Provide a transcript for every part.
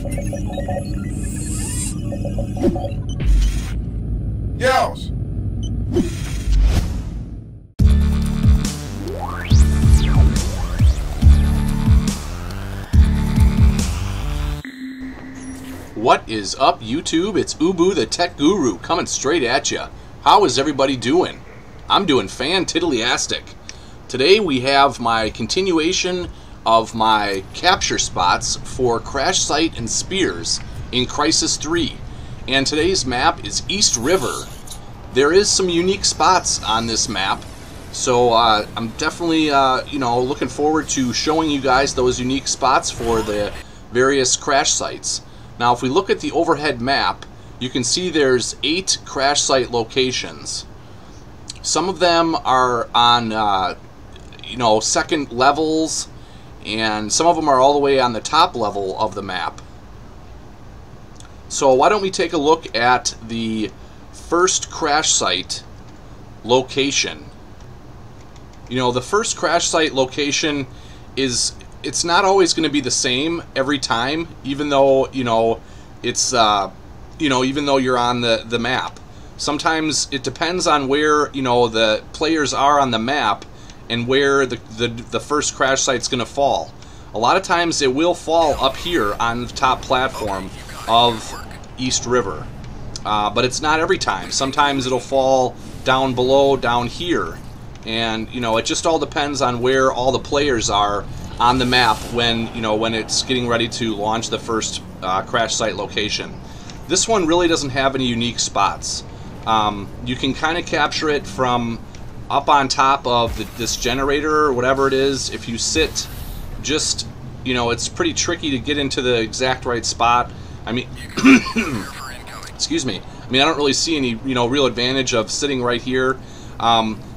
Yells! What is up, YouTube? It's Ubu the Tech Guru coming straight at you. How is everybody doing? I'm doing fan-tiddly-astic. Today we have my continuation of my capture spots for Crash Site and Spears in Crysis 3. And today's map is East River. There is some unique spots on this map, so I'm definitely looking forward to showing you guys those unique spots for the various crash sites. Now, if we look at the overhead map, you can see there's 8 crash site locations. Some of them are on, second levels, and some of them are all the way on the top level of the map. So why don't we take a look at the first crash site location. The first crash site location it's not always going to be the same every time, even though it's even though you're on the map. Sometimes it depends on where the players are on the map and where the first crash site's going to fall. A lot of times it will fall up here on the top platform of East River, but it's not every time. Sometimes it'll fall down below, down here, and it just all depends on where all the players are on the map when it's getting ready to launch the first crash site location. This one really doesn't have any unique spots. You can kind of capture it from up on top of this generator or whatever it is. If you sit just, it's pretty tricky to get into the exact right spot. I mean, excuse me. I mean, I don't really see any real advantage of sitting right here.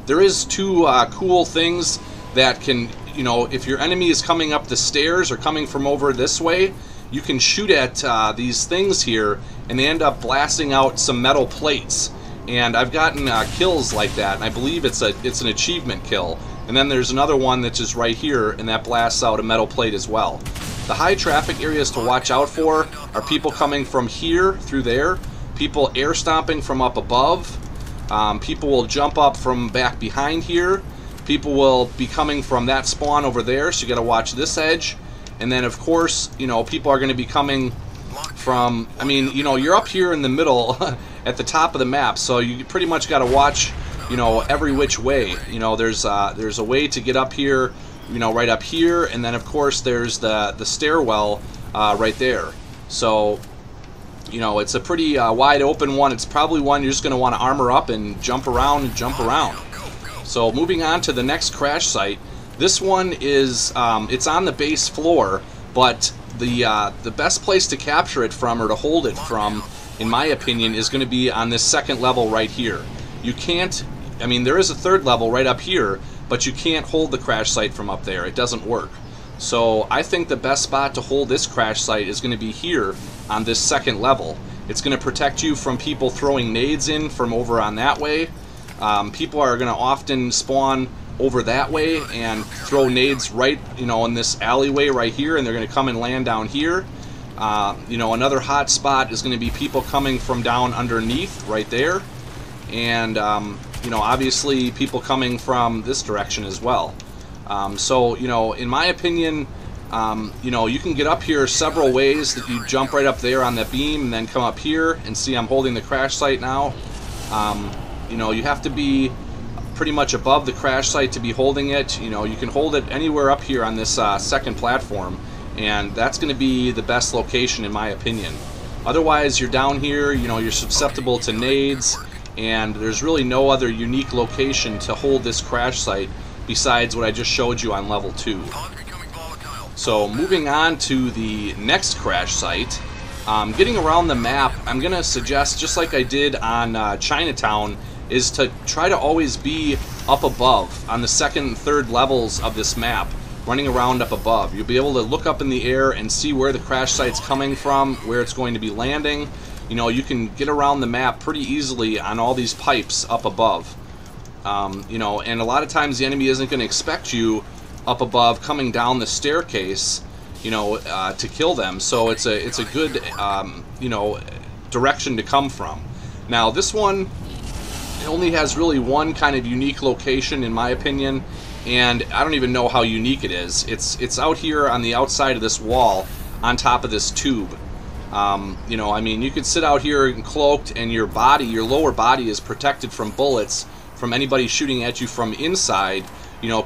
There is 2 cool things that can, if your enemy is coming up the stairs or coming from over this way, you can shoot at these things here, and they end up blasting out some metal plates. And I've gotten kills like that, and I believe it's an achievement kill. And then there's another one that's just right here, and that blasts out a metal plate as well. The high traffic areas to watch out for are people coming from here through there, people air stomping from up above, people will jump up from back behind here. People will be coming from that spawn over there, so you got to watch this edge. And then, of course, people are going to be coming from, you're up here in the middle at the top of the map, so you pretty much got to watch, every which way. There's a way to get up here, right up here, and then, of course, there's the stairwell right there. So, it's a pretty wide open one. It's probably one you're just going to want to armor up and jump around and jump around. So moving on to the next crash site, this one is it's on the base floor, but the best place to capture it from or to hold it from, in my opinion, is going to be on this second level right here. You can't, there is a third level right up here, but you can't hold the crash site from up there. It doesn't work. So I think the best spot to hold this crash site is going to be here on this second level. It's going to protect you from people throwing nades in from over on that way. People are going to often spawn over that way and throw nades right, in this alleyway right here, and they're going to come and land down here. Another hot spot is going to be people coming from down underneath right there, and obviously people coming from this direction as well. So in my opinion, you can get up here several ways. That you jump right up there on the beam and then come up here, and see I'm holding the crash site now. You have to be pretty much above the crash site to be holding it. You can hold it anywhere up here on this second platform, and that's going to be the best location in my opinion. Otherwise, you're down here, you're susceptible to nades, and there's really no other unique location to hold this crash site besides what I just showed you on level 2. So moving on to the next crash site, getting around the map, I'm going to suggest, just like I did on Chinatown, is to try to always be up above on the second and third levels of this map, running around up above. You'll be able to look up in the air and see where the crash site's coming from, where it's going to be landing. You can get around the map pretty easily on all these pipes up above. And a lot of times the enemy isn't going to expect you up above coming down the staircase, to kill them. So it's a good direction to come from. Now this one only has really one kind of unique location in my opinion, and I don't even know how unique it is. It's out here on the outside of this wall on top of this tube. I mean, you could sit out here cloaked, and your lower body is protected from bullets from anybody shooting at you from inside,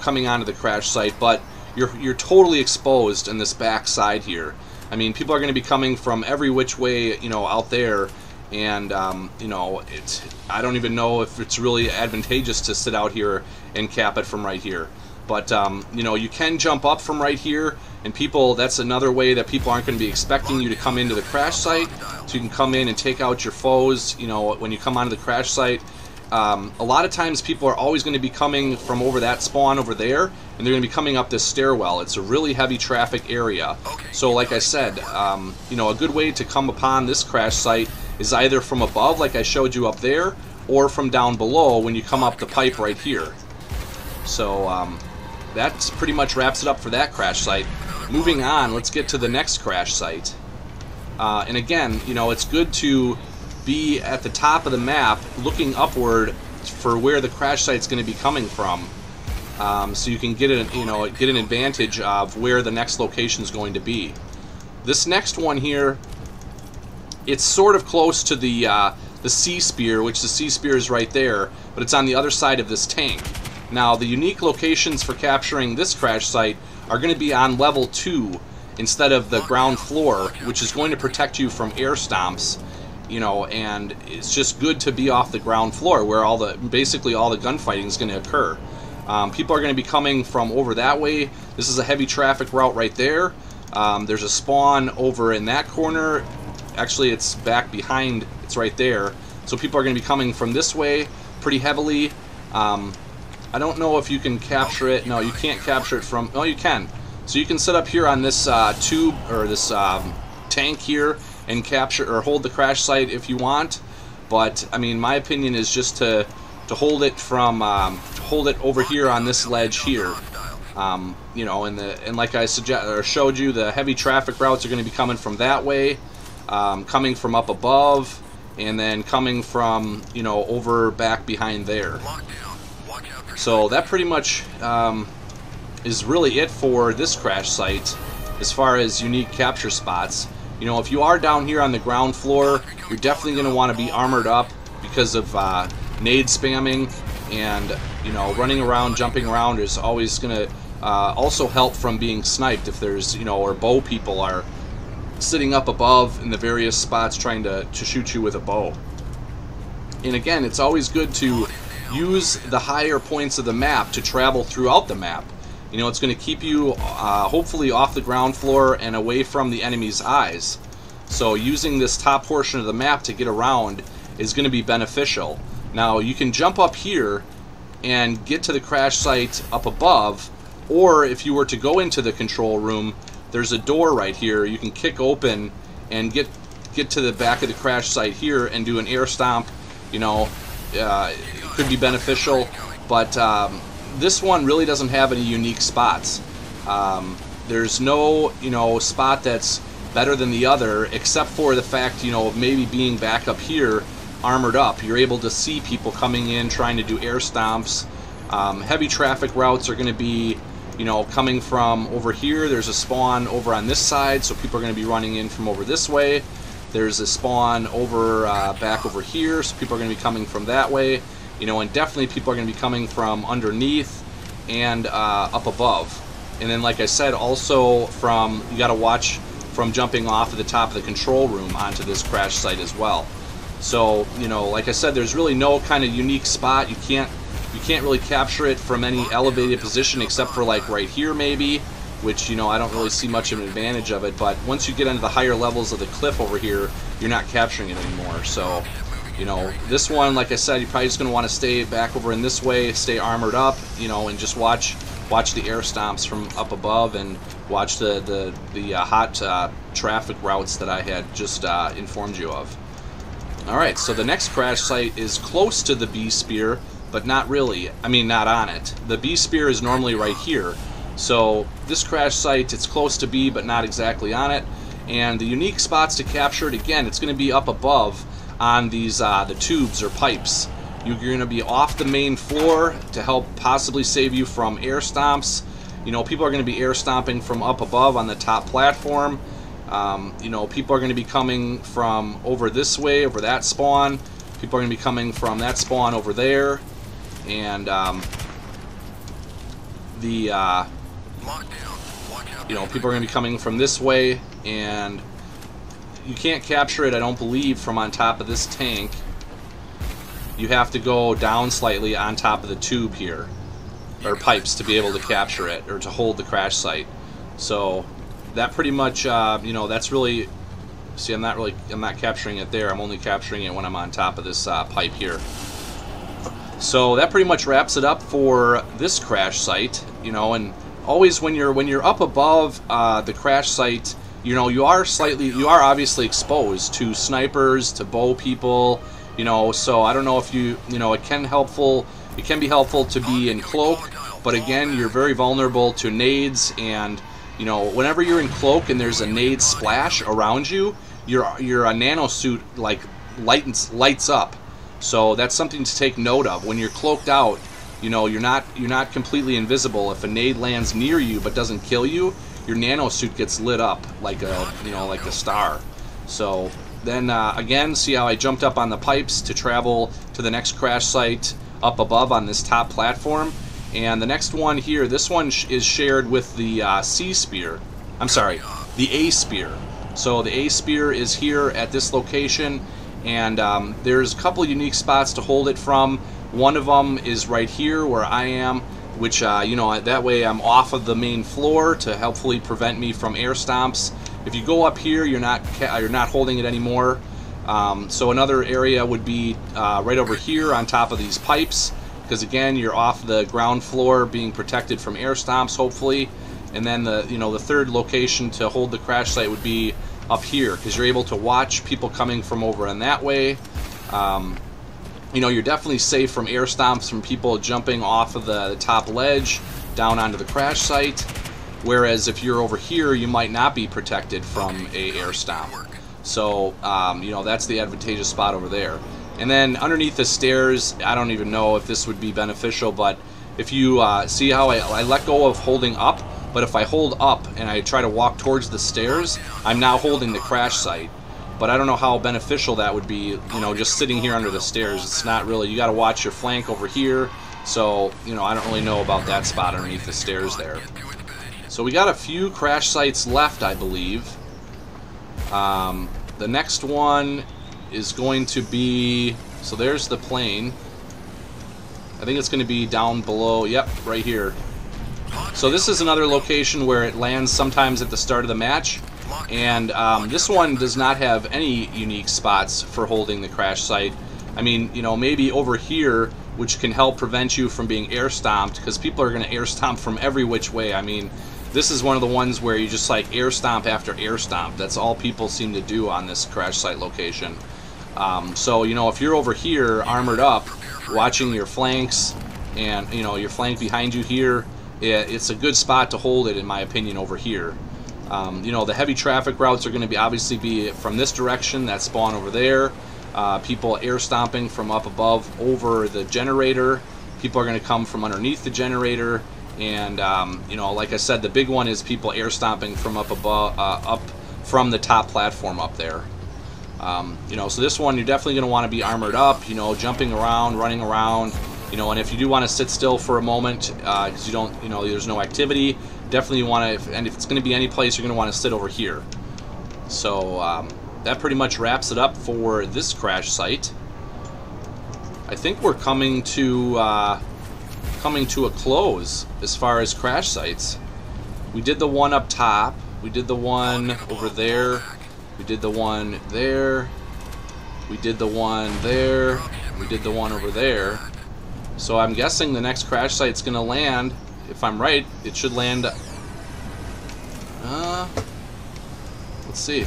coming onto the crash site, but you're totally exposed in this back side here. I mean, people are going to be coming from every which way, out there, and I don't even know if it's really advantageous to sit out here and cap it from right here. But you can jump up from right here, and that's another way that people aren't going to be expecting you to come into the crash site, so you can come in and take out your foes, when you come onto the crash site. A lot of times people are always going to be coming from over that spawn over there, and they're going to be coming up this stairwell. It's a really heavy traffic area. So like I said, a good way to come upon this crash site is either from above, like I showed you up there, or from down below when you come up the pipe right here. So that pretty much wraps it up for that crash site. Moving on, let's get to the next crash site. And again, it's good to be at the top of the map looking upward for where the crash site's going to be coming from, so you can get an advantage of where the next location is going to be. This next one here, it's sort of close to the sea spear, which the sea spear is right there, but it's on the other side of this tank. Now the unique locations for capturing this crash site are going to be on level 2 instead of the ground floor, which is going to protect you from air stomps. And it's just good to be off the ground floor where basically all the gunfighting is going to occur. People are going to be coming from over that way. This is a heavy traffic route right there. There's a spawn over in that corner. Actually, it's back behind. It's right there. So people are going to be coming from this way pretty heavily. I don't know if you can capture it. No, you can't capture it from... Oh, you can. So you can sit up here on this tube, or this tank here, and capture or hold the crash site if you want. But I mean, my opinion is just to hold it from hold it over here on this ledge here. And like I showed you, the heavy traffic routes are going to be coming from that way, coming from up above, and then coming from over back behind there. So that pretty much is really it for this crash site as far as unique capture spots. If you are down here on the ground floor, you're definitely going to want to be armored up because of nade spamming, and running around, jumping around is always going to also help from being sniped if there's or bow people are sitting up above in the various spots trying to shoot you with a bow. And again, it's always good to use the higher points of the map to travel throughout the map. It's going to keep you hopefully off the ground floor and away from the enemy's eyes. So using this top portion of the map to get around is going to be beneficial. Now you can jump up here and get to the crash site up above, or if you were to go into the control room, there's a door right here you can kick open and get to the back of the crash site here and do an air stomp. It could be beneficial, but this one really doesn't have any unique spots. There's no spot that's better than the other, except for the fact of maybe being back up here armored up. You're able to see people coming in trying to do air stomps. Heavy traffic routes are going to be coming from over here. There's a spawn over on this side, so people are going to be running in from over this way. There's a spawn over back over here, so people are going to be coming from that way. And definitely people are going to be coming from underneath and up above. And then, like I said, also you got to watch from jumping off of the top of the control room onto this crash site as well. So, like I said, there's really no kind of unique spot. You can't really capture it from any elevated position except for like right here maybe, which I don't really see much of an advantage of it. But once you get into the higher levels of the cliff over here, you're not capturing it anymore. So this one, like I said, you're probably just going to want to stay back over in this way, stay armored up, and just watch the air stomps from up above, and watch the hot traffic routes that I had just informed you of. Alright, so the next crash site is close to the B spear, but not really. I mean, not on it. The B spear is normally right here. So this crash site, it's close to B, but not exactly on it. And the unique spots to capture it, again, it's going to be up above on these the tubes or pipes. You're going to be off the main floor to help possibly save you from air stomps. You know, people are going to be air stomping from up above on the top platform. You know, people are going to be coming from over this way, over that spawn. People are going to be coming from that spawn over there. And you know, people are going to be coming from this way. And you can't capture it, I don't believe, from on top of this tank. You have to go down slightly on top of the tube here, or pipes, to be able to capture it, or to hold the crash site. So that pretty much, you know, that's really, see, I'm not capturing it there. I'm only capturing it when I'm on top of this pipe here. So that pretty much wraps it up for this crash site. You know, and always when you're up above the crash site, you know, you are obviously exposed to snipers, to bow people, you know. So I don't know if you know, it can be helpful to be in cloak, but again, you're very vulnerable to nades. And you know, whenever you're in cloak and there's a nade splash around you, your nanosuit like lights up. So that's something to take note of. When you're cloaked out, you know, you're not completely invisible. If a nade lands near you but doesn't kill you, your nanosuit gets lit up like a, you know, like a star. So then again, see how I jumped up on the pipes to travel to the next crash site up above on this top platform. And the next one here, this one is shared with the C spear. I'm sorry, the A spear. So the A spear is here at this location, and there's a couple unique spots to hold it from. One of them is right here where I am, which you know, that way I'm off of the main floor to helpfully prevent me from air stomps. If you go up here, you're not holding it anymore. So another area would be right over here on top of these pipes, because again, you're off the ground floor being protected from air stomps, hopefully. And then the third location to hold the crash site would be up here, because you're able to watch people coming from over in that way. You know, you're definitely safe from air stomps from people jumping off of the top ledge down onto the crash site. Whereas if you're over here, you might not be protected from a air stomp. So you know, that's the advantageous spot over there. And then underneath the stairs, I don't even know if this would be beneficial, but if you see how I let go of holding up, but if I hold up and I try to walk towards the stairs, I'm now holding the crash site. But I don't know how beneficial that would be, you know, just sitting here under the stairs. It's not really, you got to watch your flank over here. So, you know, I don't really know about that spot underneath the stairs there. So we got a few crash sites left, I believe. The next one is going to be, so there's the plane. I think it's going to be down below, yep, right here. So this is another location where it lands sometimes at the start of the match. And this one does not have any unique spots for holding the crash site. I mean, you know, maybe over here, which can help prevent you from being air stomped, because people are going to air stomp from every which way. I mean, this is one of the ones where you just like air stomp after air stomp. That's all people seem to do on this crash site location. So, you know, if you're over here armored up, watching your flanks, and, you know, your flank behind you here, it's a good spot to hold it, in my opinion, over here. You know, the heavy traffic routes are going to be obviously be from this direction, that spawn over there. People air stomping from up above over the generator. People are going to come from underneath the generator. And, you know, like I said, the big one is people air stomping from up above, up from the top platform up there. You know, so this one, you're definitely going to want to be armored up, you know, jumping around, running around, you know, and if you do want to sit still for a moment, because you don't, you know, there's no activity, definitely want to, and if it's going to be any place, you're going to want to sit over here. So, that pretty much wraps it up for this crash site. I think we're coming to a close as far as crash sites. We did the one up top, we did the one over there, we did the one there, we did the one there, we did the one over there. So I'm guessing the next crash site's gonna land, if I'm right, it should land, let's see.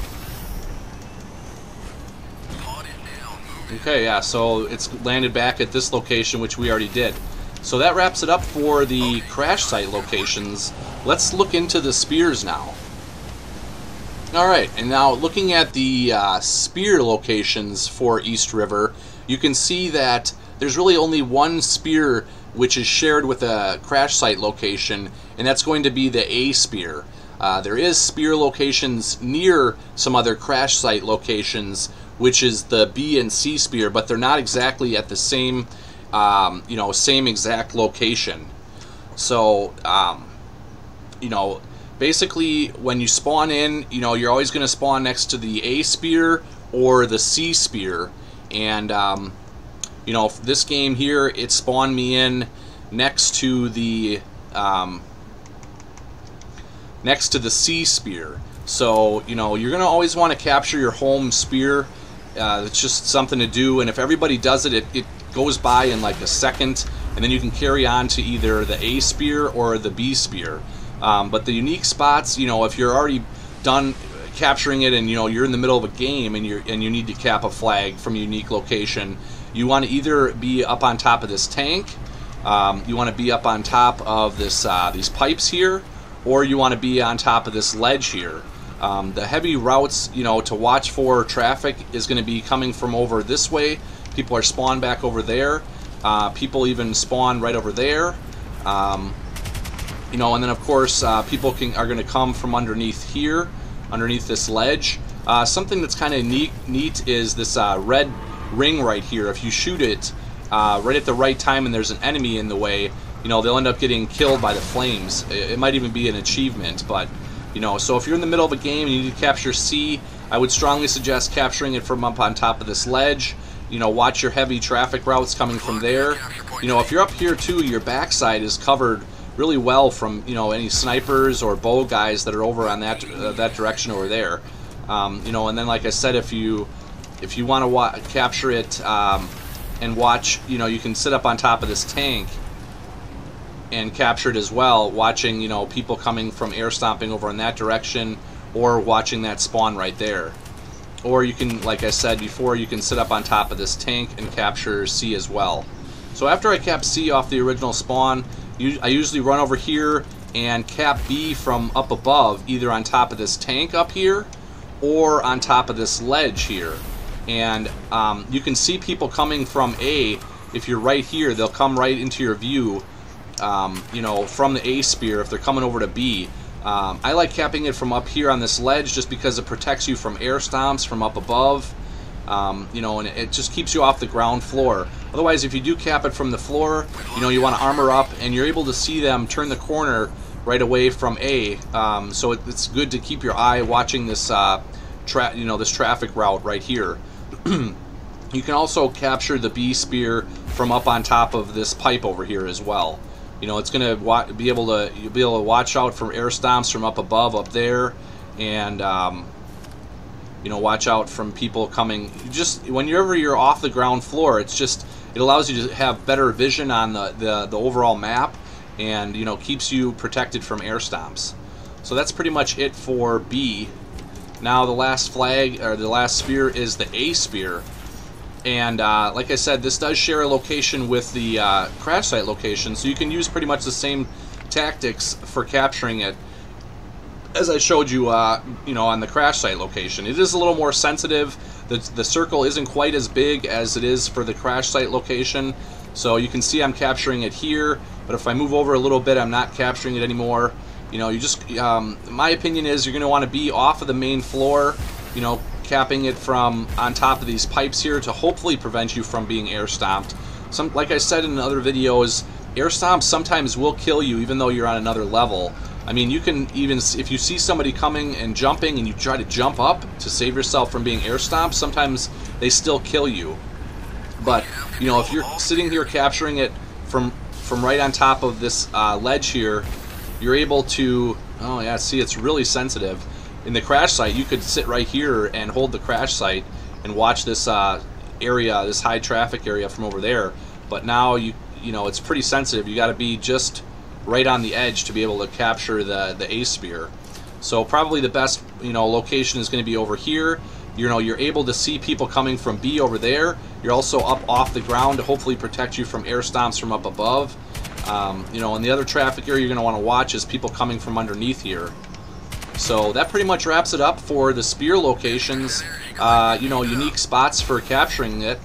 Okay, yeah, so it's landed back at this location, which we already did. So that wraps it up for the crash site locations let's look into the spears now. Alright, and now looking at the spear locations for East River, you can see that there's really only one spear which is shared with a crash site location, and that's going to be the A spear. There is spear locations near some other crash site locations, which is the B and C spear, but they're not exactly at the same, same exact location. So, basically, when you spawn in, you're always going to spawn next to the A spear or the C spear. And, this game here, it spawned me in next to the C spear. So, you're going to always want to capture your home spear. It's just something to do. And if everybody does it, it goes by in like a second. And then you can carry on to either the A spear or the B spear. But the unique spots, if you're already done capturing it and you're in the middle of a game and you need to cap a flag from a unique location, you want to either be up on top of this tank, you want to be up on top of this these pipes here, or you want to be on top of this ledge here. The heavy routes, to watch for traffic is going to be coming from over this way. People are spawned back over there. People even spawn right over there. And then of course people are going to come from underneath here, underneath this ledge. Something that's kind of neat is this red ring right here. If you shoot it right at the right time and there's an enemy in the way, they'll end up getting killed by the flames. It might even be an achievement, but so if you're in the middle of a game and you need to capture C, I would strongly suggest capturing it from up on top of this ledge. Watch your heavy traffic routes coming from there. If you're up here too, your backside is covered really well from any snipers or bow guys that are over on that direction over there. And then like I said, if you want to capture it and watch, you can sit up on top of this tank and capture it as well, watching people coming from air stomping over in that direction, or watching that spawn right there. Or you can, like I said before, you can sit up on top of this tank and capture C as well. So after I cap C off the original spawn, I usually run over here and cap B from up above, either on top of this tank up here or on top of this ledge here. And you can see people coming from A. If you're right here, they'll come right into your view, from the A spear if they're coming over to B. I like capping it from up here on this ledge just because it protects you from air stomps from up above. And it just keeps you off the ground floor. Otherwise, if you do cap it from the floor, you want to armor up, and you're able to see them turn the corner right away from A. So it's good to keep your eye watching this, this traffic route right here. You can also capture the B spear from up on top of this pipe over here as well. It's going to you'll be able to watch out for air stomps from up above, up there, and watch out from people coming. Just whenever you're off the ground floor, it allows you to have better vision on the overall map, and keeps you protected from air stomps. So that's pretty much it for B. Now the last flag, or the last spear, is the A spear. And like I said, this does share a location with the crash site location, so you can use pretty much the same tactics for capturing it as I showed you, on the crash site location. It is a little more sensitive. The circle isn't quite as big as it is for the crash site location, so you can see I'm capturing it here. But if I move over a little bit, I'm not capturing it anymore. My opinion is you're going to want to be off of the main floor, capping it from on top of these pipes here to hopefully prevent you from being air stomped. Like I said in other videos, air stomps sometimes will kill you even though you're on another level. I mean, you can even, if you see somebody coming and jumping and you try to jump up to save yourself from being air stomped, sometimes they still kill you. But, if you're sitting here capturing it from right on top of this ledge here, you're able to, oh yeah, see, it's really sensitive. In the crash site, you could sit right here and hold the crash site and watch this area, this high traffic area from over there. But now it's pretty sensitive. You got to be just right on the edge to be able to capture the A spear. So probably the best location is going to be over here. You're able to see people coming from B over there. You're also up off the ground to hopefully protect you from air stomps from up above. You know, and the other traffic area you're going to want to watch is people coming from underneath here. So that pretty much wraps it up for the spear locations, you know, unique spots for capturing it.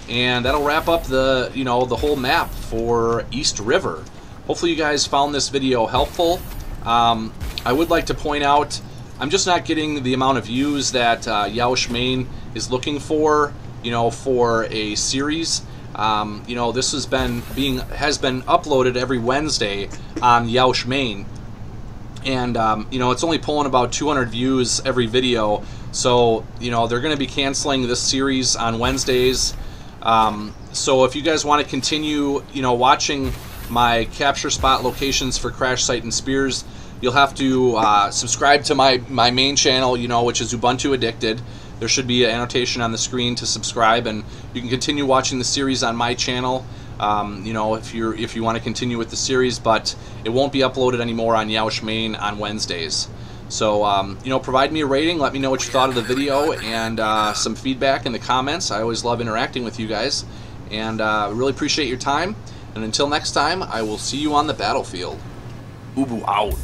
And that'll wrap up the, you know, the whole map for East River. Hopefully you guys found this video helpful. I would like to point out, I'm just not getting the amount of views that Yaush Main is looking for, you know, for a series. You know, this has been uploaded every Wednesday on Yaush Main. And, you know, it's only pulling about 200 views every video. So, you know, they're going to be canceling this series on Wednesdays. So if you guys want to continue, you know, watching my capture spot locations for crash site and spears, you'll have to subscribe to my main channel, you know, which is Ubuntu Addicted. There should be an annotation on the screen to subscribe, and you can continue watching the series on my channel. You know, if you want to continue with the series, but it won't be uploaded anymore on Yaush Main on Wednesdays. So, you know, provide me a rating, let me know what you thought of the video, and some feedback in the comments. I always love interacting with you guys, and really appreciate your time. And until next time, I will see you on the battlefield. Ubu out.